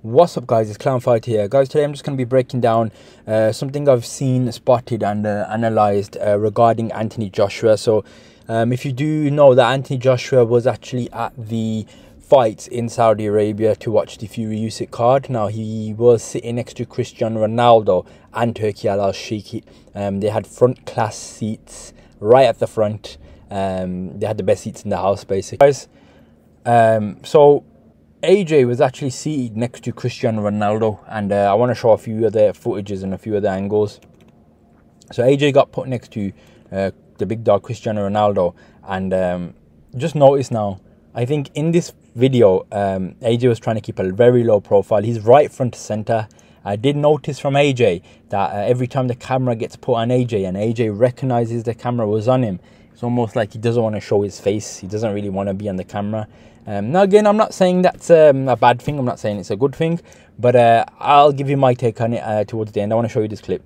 What's up guys, it's Clownfight here. Guys, today I'm just going to be breaking down something I've seen, spotted and analysed regarding Anthony Joshua. So if you do know that Anthony Joshua was actually at the fights in Saudi Arabia to watch the Fury Usyk card. Now he was sitting next to Cristiano Ronaldo and Turki Al-Sheikh. They had front class seats right at the front. They had the best seats in the house basically. Guys, so AJ was actually seated next to Cristiano Ronaldo, and I want to show a few other footages and a few other angles. So AJ got put next to the big dog Cristiano Ronaldo, and just notice now, I think in this video AJ was trying to keep a very low profile. He's right front center. I did notice from AJ that every time the camera gets put on AJ and AJ recognizes the camera was on him, it's almost like he doesn't want to show his face. He doesn't really want to be on the camera. Now again, I'm not saying that's a bad thing. I'm not saying it's a good thing, but I'll give you my take on it towards the end. I want to show you this clip.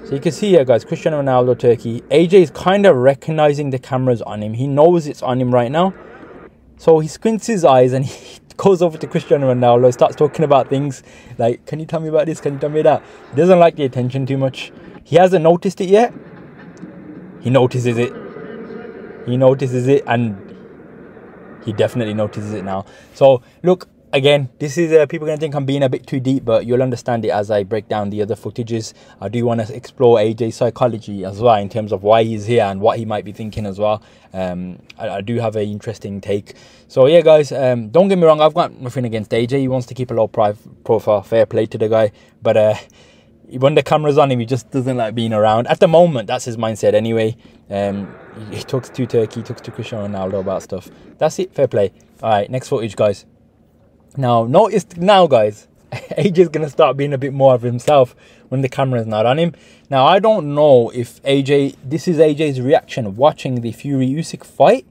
So you can see here, guys, Cristiano Ronaldo, Turkey. AJ is kind of recognizing the cameras on him. He knows it's on him right now. So he squints his eyes and he goes over to Cristiano Ronaldo, starts talking about things like, can you tell me about this? Can you tell me that? He doesn't like the attention too much. He hasn't noticed it yet. He notices it. He notices it, and he definitely notices it now. So look, again, this is people are gonna think I'm being a bit too deep, but you'll understand it as I break down the other footages. I do want to explore AJ's psychology as well in terms of why he's here and what he might be thinking as well. I do have an interesting take. So yeah, guys, don't get me wrong, I've got nothing against AJ. He wants to keep a low profile, fair play to the guy, but when the camera's on him, he just doesn't like being around. At the moment, that's his mindset anyway. He talks to Turkey, he talks to Cristiano Ronaldo about stuff. That's it, fair play. All right, next footage, guys. Now, notice now, guys, AJ's going to start being a bit more of himself when the camera's not on him. Now, I don't know if this is AJ's reaction watching the Fury Usyk fight,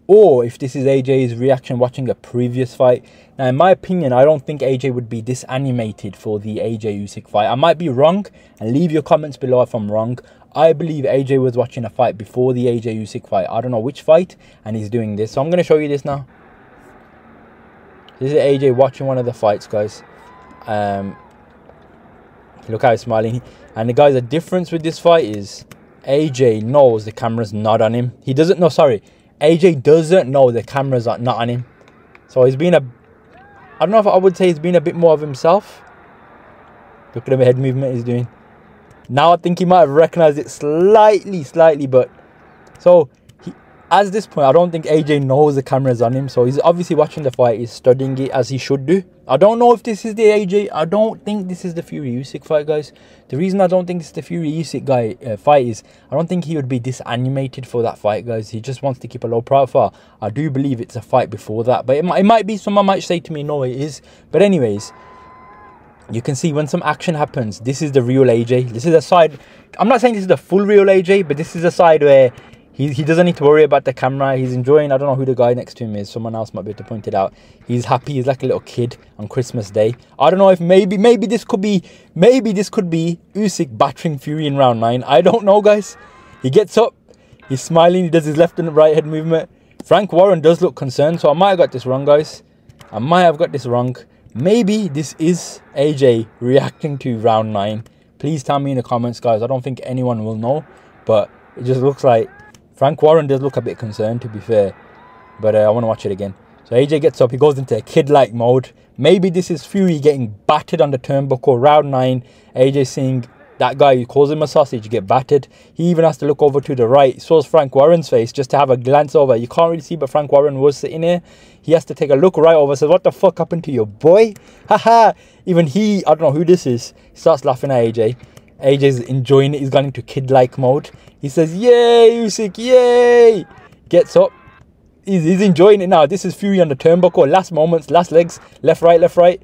or if this is AJ's reaction watching a previous fight. Now, in my opinion, I don't think AJ would be this animated for the AJ Usyk fight. I might be wrong, and leave your comments below if I'm wrong. I believe AJ was watching a fight before the AJ Usyk fight. I don't know which fight, and he's doing this. So I'm going to show you this now. This is AJ watching one of the fights, guys. Look how he's smiling. And the guys, the difference with this fight is AJ knows the camera's not on him. He doesn't know, sorry. AJ doesn't know the camera's not on him. So he's been I don't know if I would say he's been a bit more of himself. Look at the head movement he's doing. Now I think he might have recognized it slightly, but so at this point, I don't think AJ knows the camera's on him. So he's obviously watching the fight. He's studying it as he should do. I don't know if this is the AJ. I don't think this is the Fury Usyk fight, guys. The reason I don't think it's the Fury Usyk fight is I don't think he would be this animated for that fight, guys. He just wants to keep a low profile. I do believe it's a fight before that, but it might be. Someone might say to me, no, it is. But anyways, you can see when some action happens, this is the real AJ. This is a side. I'm not saying this is the full real AJ, but this is a side where he doesn't need to worry about the camera. He's enjoying. I don't know who the guy next to him is. Someone else might be able to point it out. He's happy. He's like a little kid on Christmas Day. I don't know if maybe this could be Usyk battering Fury in round 9. I don't know, guys. He gets up. He's smiling. He does his left and right head movement. Frank Warren does look concerned. So I might have got this wrong, guys. I might have got this wrong. Maybe this is AJ reacting to round 9. Please tell me in the comments, guys. I don't think anyone will know, but it just looks like Frank Warren does look a bit concerned, to be fair. But I want to watch it again. So AJ gets up. He goes into a kid-like mode. Maybe this is Fury getting battered on the turnbuckle. Round 9. AJ seeing that guy who calls him a sausage get battered. He even has to look over to the right. Shows Frank Warren's face just to have a glance over. You can't really see, but Frank Warren was sitting here. He has to take a look right over. Says, what the fuck happened to your boy? Haha. Even I don't know who this is. He starts laughing at AJ. AJ's enjoying it. He's gone into kid-like mode. He says, yay, Usyk, yay. Gets up. He's enjoying it now. This is Fury on the turnbuckle. Last moments, last legs. Left, right, left, right.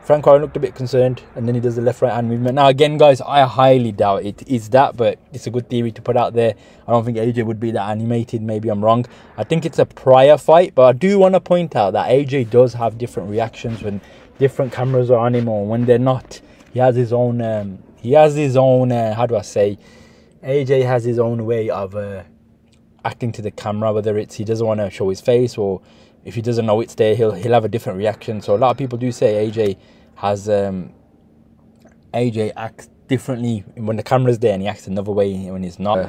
Frank Warren looked a bit concerned. And then he does the left, right hand movement. Now, again, guys, I highly doubt it is that. But it's a good theory to put out there. I don't think AJ would be that animated. Maybe I'm wrong. I think it's a prior fight. But I do want to point out that AJ does have different reactions when different cameras are on him or when they're not. He has his own... how do I say? AJ has his own way of acting to the camera, whether it's he doesn't want to show his face or if he doesn't know it's there, he'll have a different reaction. So a lot of people do say AJ has AJ acts differently when the camera's there, and he acts another way when he's not.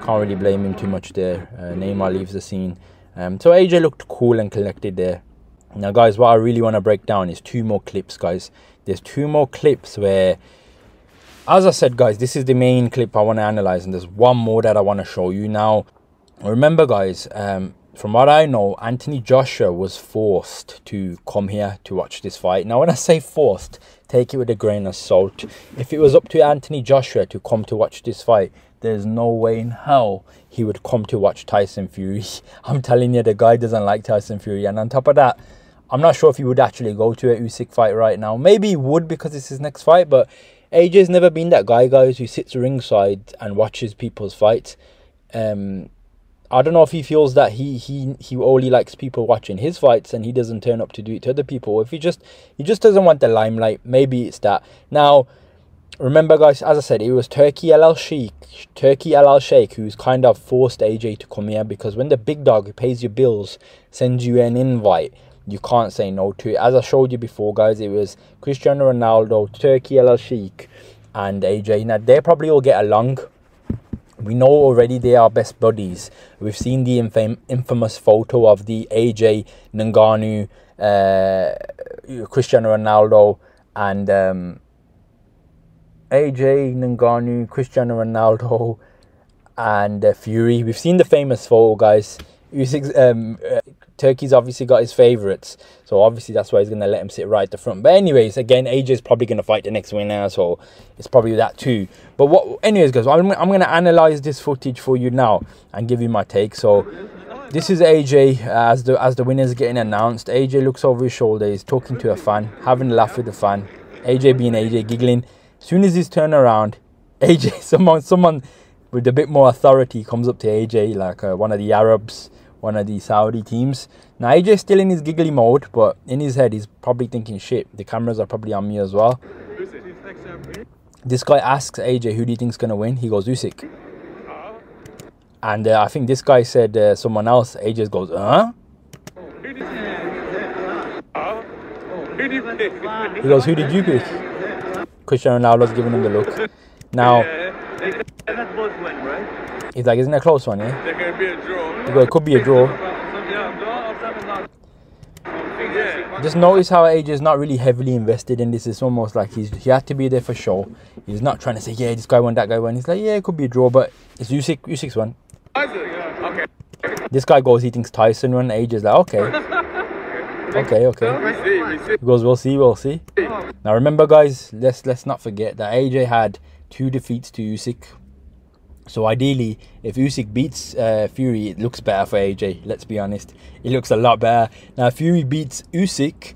Can't really blame him too much there. Neymar leaves the scene. So AJ looked cool and collected there. Now guys, what I really want to break down is 2 more clips, guys. There's 2 more clips where, as I said, guys, this is the main clip I want to analyze, and there's one more that I want to show you. Now remember guys, from what I know, Anthony Joshua was forced to come here to watch this fight. Now when I say forced, take it with a grain of salt. If it was up to Anthony Joshua to come to watch this fight, there's no way in hell he would come to watch Tyson Fury. I'm telling you, the guy doesn't like Tyson Fury. And on top of that, I'm not sure if he would actually go to a Usyk fight right now. Maybe he would because it's his next fight, but AJ's never been that guy, guys, who sits ringside and watches people's fights. I don't know if he feels that he only likes people watching his fights and he doesn't turn up to do it to other people. If he just doesn't want the limelight, maybe it's that. Now, remember guys, as I said, it was Turkey El Sheikh who's kind of forced AJ to come here, because when the big dog who pays your bills sends you an invite, you can't say no to it. As I showed you before, guys, it was Cristiano Ronaldo, Turkey El Sheikh, and AJ. Now, they probably all get along. We know already they are best buddies. We've seen the infamous photo of the AJ, Ngannou, Cristiano Ronaldo, and AJ, Ngannou, Cristiano Ronaldo, and Fury. We've seen the famous photo, guys. Turkey's obviously got his favourites, so obviously that's why he's going to let him sit right at the front. But anyways, again, AJ's probably going to fight the next winner, so it's probably that too. But anyways guys, I'm going to analyse this footage for you now and give you my take. So this is AJ as the winners getting announced. AJ looks over his shoulder, he's talking to a fan, having a laugh with the fan. AJ being AJ, giggling. As soon as he's turned around, AJ, someone with a bit more authority comes up to AJ, like one of the Arabs, one of the Saudi teams. Now AJ's still in his giggly mode, but in his head he's probably thinking, shit, the cameras are probably on me as well. This guy asks AJ, who do you think's gonna win? He goes, Usyk. And I think this guy said someone else. AJ goes, huh? He goes, who did you pick? Cristiano Ronaldo's giving him the look. Now he's like, isn't it a close one, yeah? There could be a draw. He goes, it could be a draw. Just notice how AJ is not really heavily invested in this. It's almost like he had to be there for show. He's not trying to say, yeah, this guy won, that guy won. He's like, yeah, it could be a draw, but it's Usyk's one. Okay. This guy goes, he thinks Tyson won. AJ's like, okay. Okay. He goes, we'll see. Now remember guys, let's not forget that AJ had 2 defeats to Usyk. So ideally, if Usyk beats Fury, it looks better for AJ. Let's be honest, it looks a lot better. Now if Fury beats Usyk,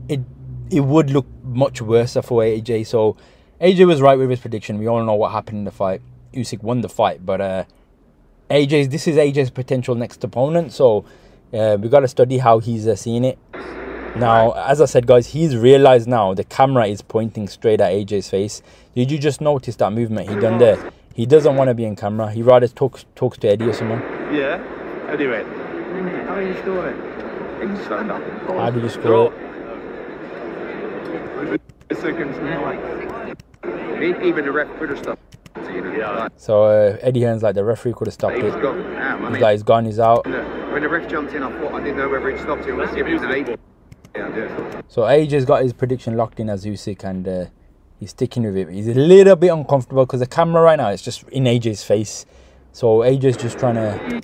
it would look much worse for AJ. So AJ was right with his prediction. We all know what happened in the fight. Usyk won the fight, but this is AJ's potential next opponent. So we got to study how he's seeing it. Now, as I said, guys, he's realized now the camera is pointing straight at AJ's face. Did you just notice that movement he done there? He doesn't want to be in camera. He rather talks to Eddie or someone. Yeah. Anyway. How do you score it? How do you score it? Even the ref could have stopped. So Eddie Hearn's like, the referee could have stopped it. He's like, he's gone, he's out. When the ref jumped in, I thought, I didn't know whether it stopped it or if it was an 8. So AJ's got his prediction locked in as Usyk, and he's sticking with it. He's a little bit uncomfortable because the camera right now is just in AJ's face. So AJ's just trying to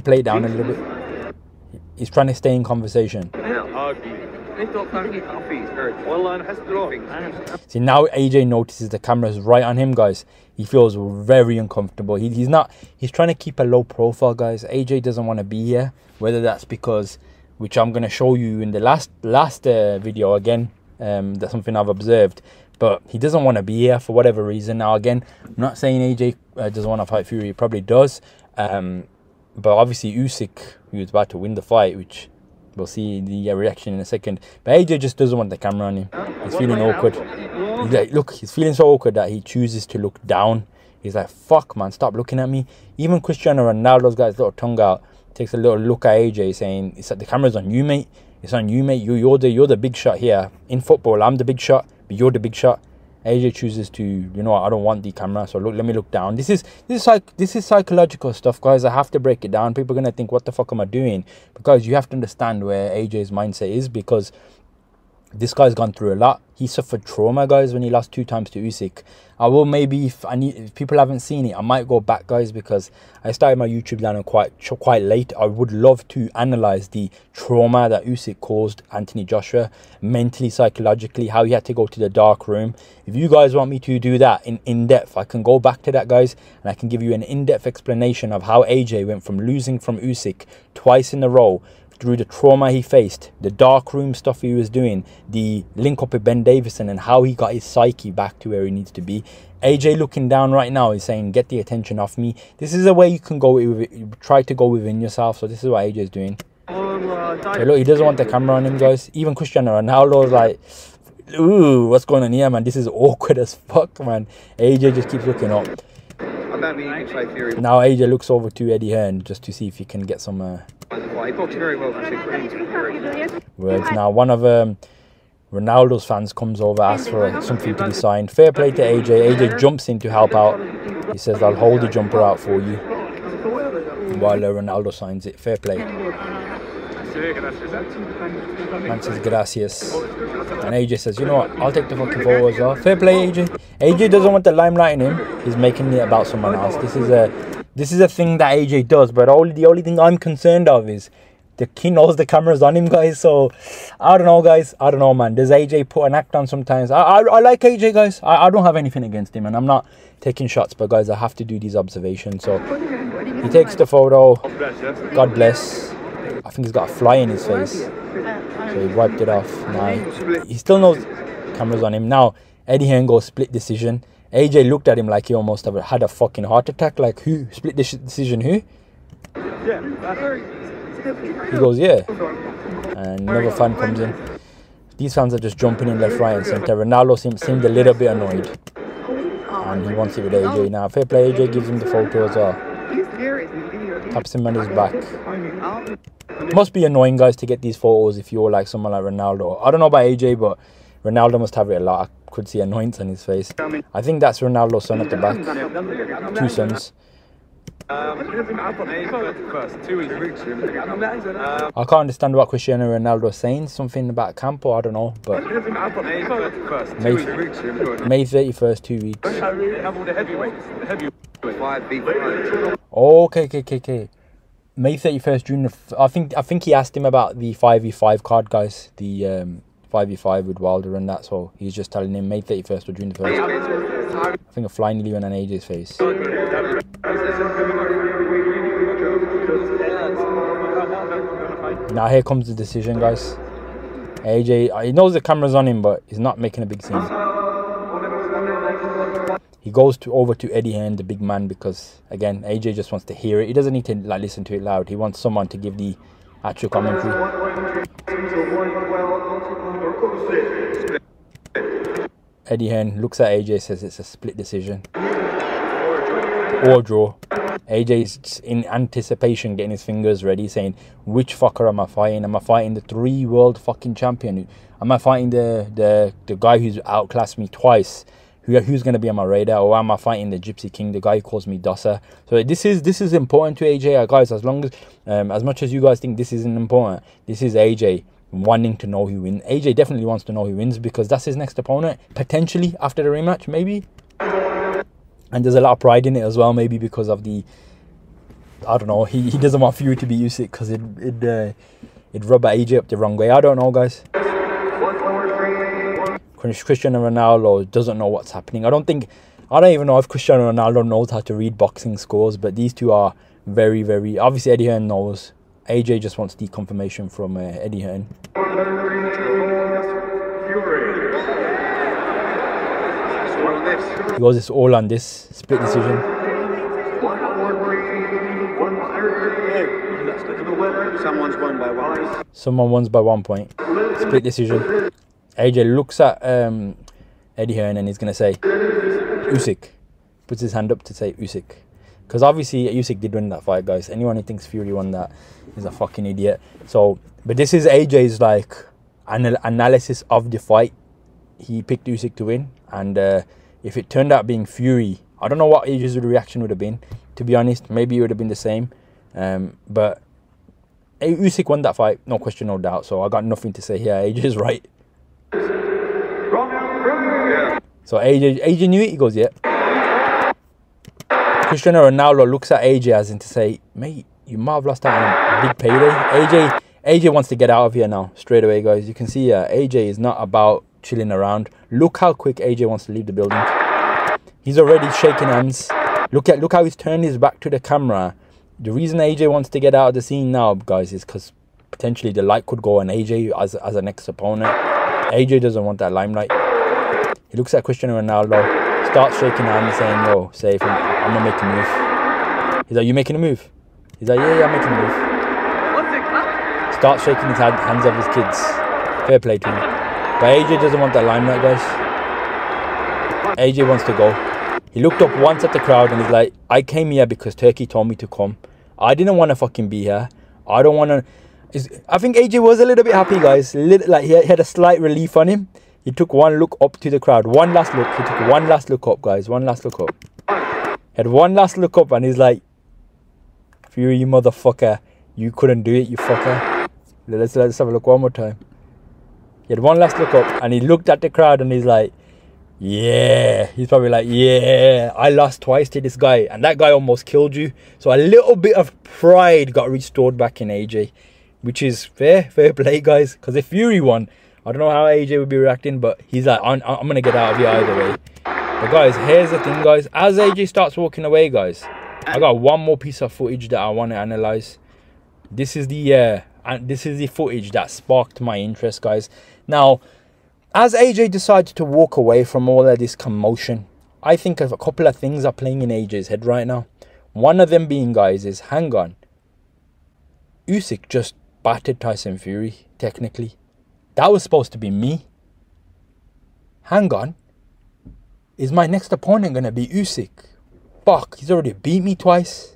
play it down a little bit. He's trying to stay in conversation. See, now AJ notices the camera's right on him, guys. He feels very uncomfortable. He's trying to keep a low profile, guys. AJ doesn't want to be here, whether that's because, which I'm going to show you in the last video again, that's something I've observed, but he doesn't want to be here for whatever reason. Now again, I'm not saying AJ doesn't want to fight Fury. He probably does, but obviously Usyk, who's about to win the fight, which we'll see the reaction in a second, but AJ just doesn't want the camera on him. He's feeling awkward. He's like, look, he's feeling so awkward that he chooses to look down. He's like, fuck man, stop looking at me. Even Cristiano Ronaldo's got his little tongue out takes a little look at AJ, saying, "It's like the camera's on you, mate. It's on you, mate. You're the big shot here in football. I'm the big shot, but you're the big shot." AJ chooses to, you know what, I don't want the camera, so look, let me look down. This is psychological stuff, guys. I have to break it down. People are gonna think, what the fuck am I doing? Because you have to understand where AJ's mindset is, because this guy's gone through a lot. He suffered trauma, guys, when he lost 2 times to Usyk. I will, maybe, if people haven't seen it, I might go back, guys, because I started my YouTube channel quite late. I would love to analyze the trauma that Usyk caused Anthony Joshua, mentally, psychologically, how he had to go to the dark room. If you guys want me to do that in depth, I can go back to that, guys, and I can give you an in-depth explanation of how AJ went from losing from Usyk twice in a row, through the trauma he faced, the dark room stuff he was doing, the link up with Ben Davison, and how he got his psyche back to where he needs to be. AJ looking down right now is saying, get the attention off me. This is a way you can go with it. Try to go within yourself. So this is what AJ is doing. So look, he doesn't want the camera on him, guys. Even Cristiano Ronaldo's like, ooh, what's going on here, man? This is awkward as fuck, man. AJ just keeps looking up. Now AJ looks over to Eddie Hearn just to see if he can get some words. Now one of Ronaldo's fans comes over, asks for something to be signed. Fair play to AJ. AJ jumps in to help out. He says, I'll hold the jumper out for you, while Ronaldo signs it. Fair play. Man says gracias, and AJ says, you know what, I'll take the fucking photo as well. Fair play, AJ. AJ doesn't want the limelight in him. He's making it about someone else. This is a thing that AJ does, but the only thing I'm concerned of is he knows the camera's on him, guys. So I don't know, guys. I don't know, man. Does AJ put an act on sometimes? I like AJ, guys. I don't have anything against him, and I'm not taking shots, but guys, I have to do these observations. So he takes the photo. God bless. I think he's got a fly in his face, so he wiped it off. Now he still knows camera's on him. Now Eddie Hearn goes split decision. AJ looked at him like he almost had a fucking heart attack. Like, who? Split decision, who? He goes, yeah. And another fan comes in. These fans are just jumping in left, right and centre. Ronaldo seemed a little bit annoyed, and he wants it with AJ. Now fair play, AJ gives him the photo as well. Taps him on his back. Must be annoying, guys, to get these photos if you're like someone like Ronaldo. I don't know about AJ, but Ronaldo must have it a lot. I could see annoyance on his face. I think that's Ronaldo's son at the back. 2 sons. I can't understand what Cristiano Ronaldo is saying. Something about Campo, I don't know. But May 31st, 2 weeks. Okay. May 31st, June. I think he asked him about the 5v5 card, guys. The 5v5 with Wilder and that. So he's just telling him May 31st or June the 1st. I think a fly nearly went on AJ's face. Now here comes the decision, guys. AJ, he knows the camera's on him, but he's not making a big scene. He goes over to Eddie Hearn, the big man, because again, AJ just wants to hear it. He doesn't need to like listen to it loud. He wants someone to give the actual commentary. Eddie Hearn looks at AJ, says it's a split decision or draw. AJ's in anticipation, getting his fingers ready, saying, which fucker am I fighting? Am I fighting the 3 world fucking champion? Am I fighting the guy who's outclassed me twice? Who's going to be on my radar? Or am I fighting the Gypsy King, the guy who calls me Dossa? So this is important to AJ, guys. As much as you guys think this isn't important, this is AJ wanting to know who wins. AJ definitely wants to know who wins, because that's his next opponent, potentially after the rematch, maybe. And there's a lot of pride in it as well, maybe because of the, I don't know, he doesn't want Fury to be Usyk, because it'd rub AJ up the wrong way. I don't know, guys. Cristiano Ronaldo doesn't know what's happening. I don't even know if Cristiano Ronaldo knows how to read boxing scores, but these two are very, very, obviously Eddie Hearn knows. AJ just wants the confirmation from Eddie Hearn. He goes, it's all on this split decision. Someone wins by 1 point. Split decision. AJ looks at Eddie Hearn and he's going to say Usyk. Puts his hand up to say Usyk. Because obviously Usyk did win that fight, guys. Anyone who thinks Fury won that is a fucking idiot. So, but this is AJ's like analysis of the fight. He picked Usyk to win, and if it turned out being Fury, I don't know what AJ's reaction would have been. To be honest, maybe it would have been the same. But Usyk won that fight, no question, no doubt. So I got nothing to say here. AJ's right. So AJ knew it. He goes, yeah. Cristiano Ronaldo looks at AJ as in to say, mate, you might have lost out on a big payday. AJ wants to get out of here now, straight away, guys. You can see AJ is not about chilling around. Look how quick AJ wants to leave the building. He's already shaking hands. Look how he's turned his back to the camera. The reason AJ wants to get out of the scene now, guys, is because potentially the light could go on AJ as a next opponent. AJ doesn't want that limelight. He looks at Cristiano Ronaldo, starts shaking hands, saying, yo, safe, I'm gonna make a move. He's like, you making a move? He's like, yeah, I'm making a move. Starts shaking his hands of his kids. Fair play to him. But AJ doesn't want that limelight, guys. AJ wants to go. He looked up once at the crowd and he's like, I came here because Turkey told me to come. I didn't want to fucking be here. I don't want to. I think AJ was a little bit happy, guys. Like he had a slight relief on him. He took one look up to the crowd. One last look. He took one last look up, guys. One last look up. Had one last look up and he's like, Fury, you motherfucker. You couldn't do it, you fucker. Let's have a look one more time. He had one last look up and he looked at the crowd and he's like, yeah. He's probably like, yeah, I lost twice to this guy and that guy almost killed you. So a little bit of pride got restored back in AJ, which is fair play, guys. Because if Fury won, I don't know how AJ would be reacting, but he's like, I'm going to get out of here either way. But guys, here's the thing, guys. As AJ starts walking away, guys, I got one more piece of footage that I want to analyze. This is the footage that sparked my interest, guys. Now, as AJ decided to walk away from all of this commotion, I think of a couple of things are playing in AJ's head right now. One of them being, guys, is, hang on. Usyk just battered Tyson Fury, technically. That was supposed to be me. Hang on. Is my next opponent going to be Usyk? Fuck, he's already beat me twice.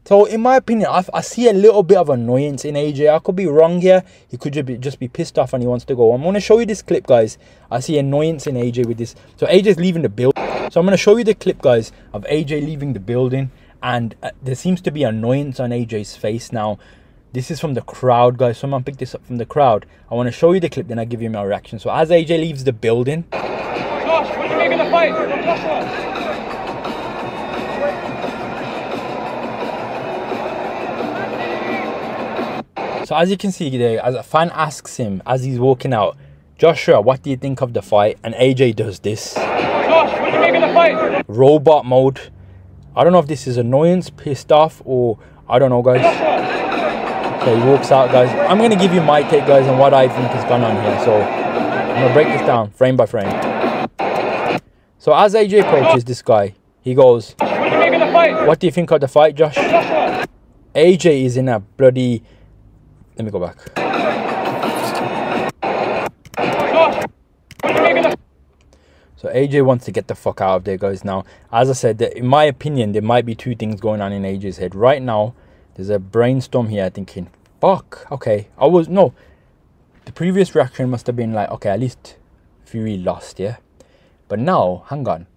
So, in my opinion, I see a little bit of annoyance in AJ. I could be wrong here. He could just be pissed off and he wants to go. I'm going to show you this clip, guys. I see annoyance in AJ with this. So, AJ's leaving the building. So, I'm going to show you the clip, guys, of AJ leaving the building. And there seems to be annoyance on AJ's face now. This is from the crowd, guys. Someone picked this up from the crowd. I want to show you the clip, then I'll give you my reaction. So, as AJ leaves the building... Josh, what do you make of the fight? So as you can see there, as a fan asks him as he's walking out, Joshua, what do you think of the fight? And AJ does this. Josh, what do you make of the fight? Robot mode. I don't know if this is annoyance, pissed off, or I don't know, guys. Okay, he walks out, guys. I'm going to give you my take, guys, on what I think has gone on here. So I'm going to break this down frame by frame. So as AJ approaches this guy, he goes, What do you make of the fight? What do you think of the fight, Josh? AJ is in a bloody... Let me go back. So AJ wants to get the fuck out of there, guys. Now, as I said, in my opinion, there might be two things going on in AJ's head. Right now, there's a brainstorm here thinking, fuck, okay. The previous reaction must have been like, okay, at least Fury lost, yeah? But now, hang on.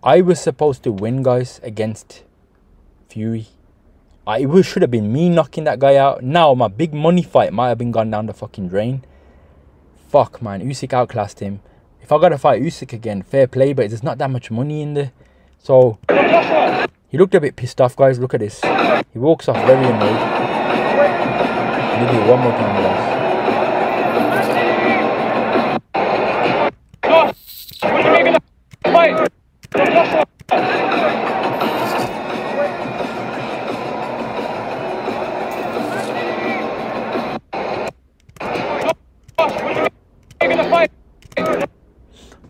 I was supposed to win, guys, against Fury. It should have been me knocking that guy out. Now, my big money fight might have been gone down the fucking drain. Fuck, man. Usyk outclassed him. If I got to fight Usyk again, fair play, but there's not that much money in there. So, he looked a bit pissed off, guys. Look at this. He walks off very annoyed. Let me do it one more time, guys.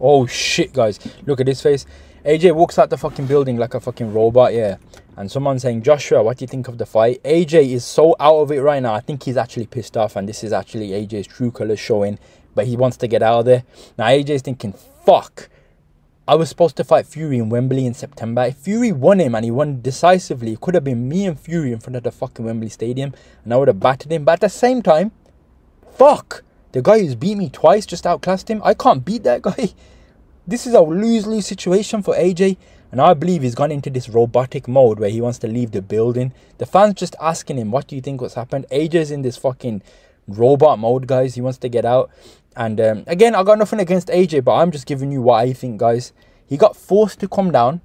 Oh shit, guys, look at his face. AJ walks out the fucking building like a fucking robot, yeah. And someone's saying, Joshua, what do you think of the fight? AJ is so out of it right now. I think he's actually pissed off, and this is actually AJ's true colours showing, but he wants to get out of there. Now AJ's thinking, fuck, I was supposed to fight Fury in Wembley in September. If Fury won him and he won decisively, it could have been me and Fury in front of the fucking Wembley Stadium and I would have battered him. But at the same time, fuck, the guy who's beat me twice just outclassed him. I can't beat that guy. This is a lose-lose situation for AJ. And I believe he's gone into this robotic mode where he wants to leave the building. The fans just asking him, what do you think what's happened? AJ's in this fucking robot mode, guys. He wants to get out. And again, I got nothing against AJ, but I'm just giving you what I think, guys. He got forced to come down.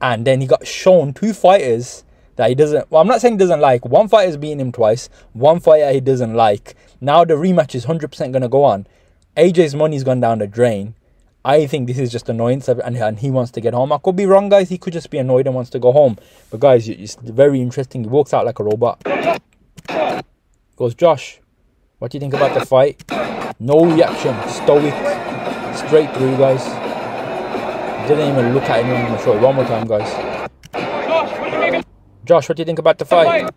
And then he got shown 2 fighters that he doesn't... Well, I'm not saying he doesn't like. One fighter's beating him twice. One fighter he doesn't like. Now the rematch is 100% going to go on. AJ's money's gone down the drain. I think this is just annoyance and he wants to get home. I could be wrong, guys. He could just be annoyed and wants to go home. But, guys, it's very interesting. He walks out like a robot. Goes, Josh, what do you think about the fight? No reaction. Stoic. Straight through, guys. Didn't even look at anyone in the show. One more time, guys. Josh, what do you think about the fight?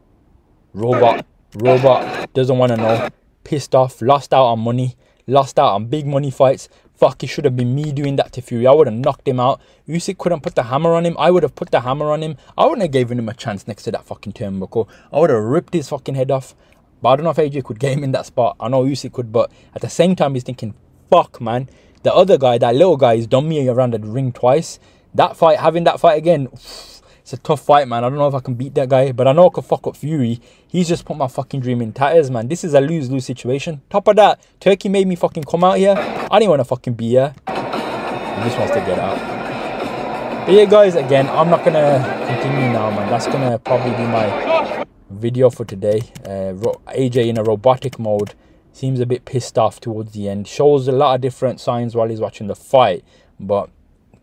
Robot. Robot. Doesn't want to know. Pissed off. Lost out on money. Lost out on big money fights. Fuck, it should have been me doing that to Fury. I would have knocked him out. Usyk couldn't put the hammer on him. I would have put the hammer on him. I wouldn't have given him a chance next to that fucking turnbuckle. I would have ripped his fucking head off. But I don't know if AJ could get him in that spot. I know Usyk could, but at the same time, he's thinking, fuck, man. The other guy, that little guy, he's done me around the ring twice. That fight, having that fight again, it's a tough fight, man. I don't know if I can beat that guy, but I know I could fuck up Fury. He's just put my fucking dream in tatters, man. This is a lose-lose situation. Top of that, Turkey made me fucking come out here. I didn't want to fucking be here. He just wants to get out. But yeah, guys, again, I'm not going to continue now, man. That's going to probably be my video for today. AJ in a robotic mode. Seems a bit pissed off towards the end. Shows a lot of different signs while he's watching the fight. But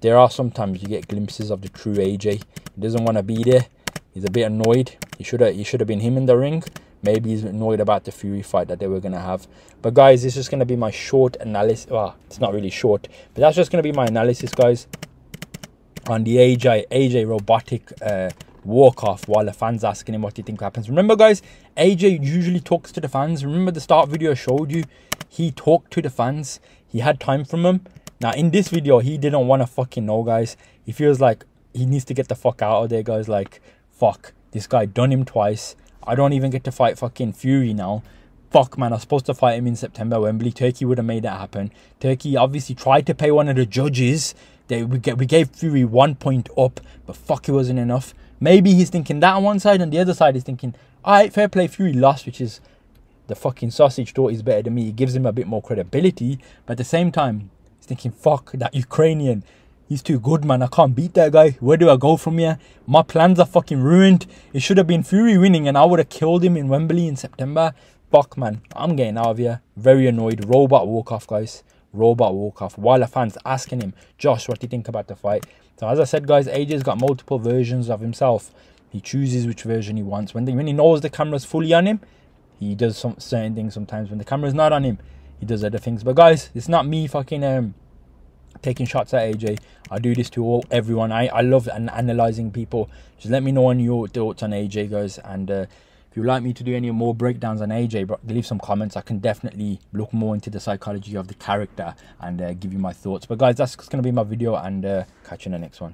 there are sometimes you get glimpses of the true AJ. He doesn't want to be there. He's a bit annoyed. He should have been him in the ring. Maybe he's annoyed about the Fury fight that they were going to have. But guys, this is going to be my short analysis. Well, it's not really short, but that's just going to be my analysis, guys, on the AJ robotic walk off while the fans asking him what do you think happens. Remember, guys, AJ usually talks to the fans. Remember the start video I showed you? He talked to the fans. He had time from them. Now, in this video, he didn't want to fucking know, guys. He feels like he needs to get the fuck out of there, guys. Like, fuck, this guy done him twice. I don't even get to fight fucking Fury now. Fuck, man, I was supposed to fight him in September, Wembley. Turkey would have made that happen. Turkey obviously tried to pay one of the judges. We gave Fury 1 point up, but fuck, it wasn't enough. Maybe he's thinking that on one side, and the other side is thinking, alright, fair play, Fury lost, which is the fucking sausage thought he's better than me. It gives him a bit more credibility, but at the same time, he's thinking, fuck, that Ukrainian, he's too good, man. I can't beat that guy. Where do I go from here? My plans are fucking ruined. It should have been Fury winning, and I would have killed him in Wembley in September. Fuck, man, I'm getting out of here. Very annoyed. Robot walk-off, guys. Robot walk-off. While the fans asking him, Josh, what do you think about the fight? So as I said, guys, AJ's got multiple versions of himself. He chooses which version he wants. When he knows the camera's fully on him, he does some certain things sometimes. When the camera's not on him, he does other things. But guys, it's not me fucking taking shots at AJ. I do this to everyone. I love analyzing people. Just let me know on your thoughts on AJ, guys. And if you'd like me to do any more breakdowns on AJ, but leave some comments. I can definitely look more into the psychology of the character and give you my thoughts. But guys, that's going to be my video, and catch you in the next one.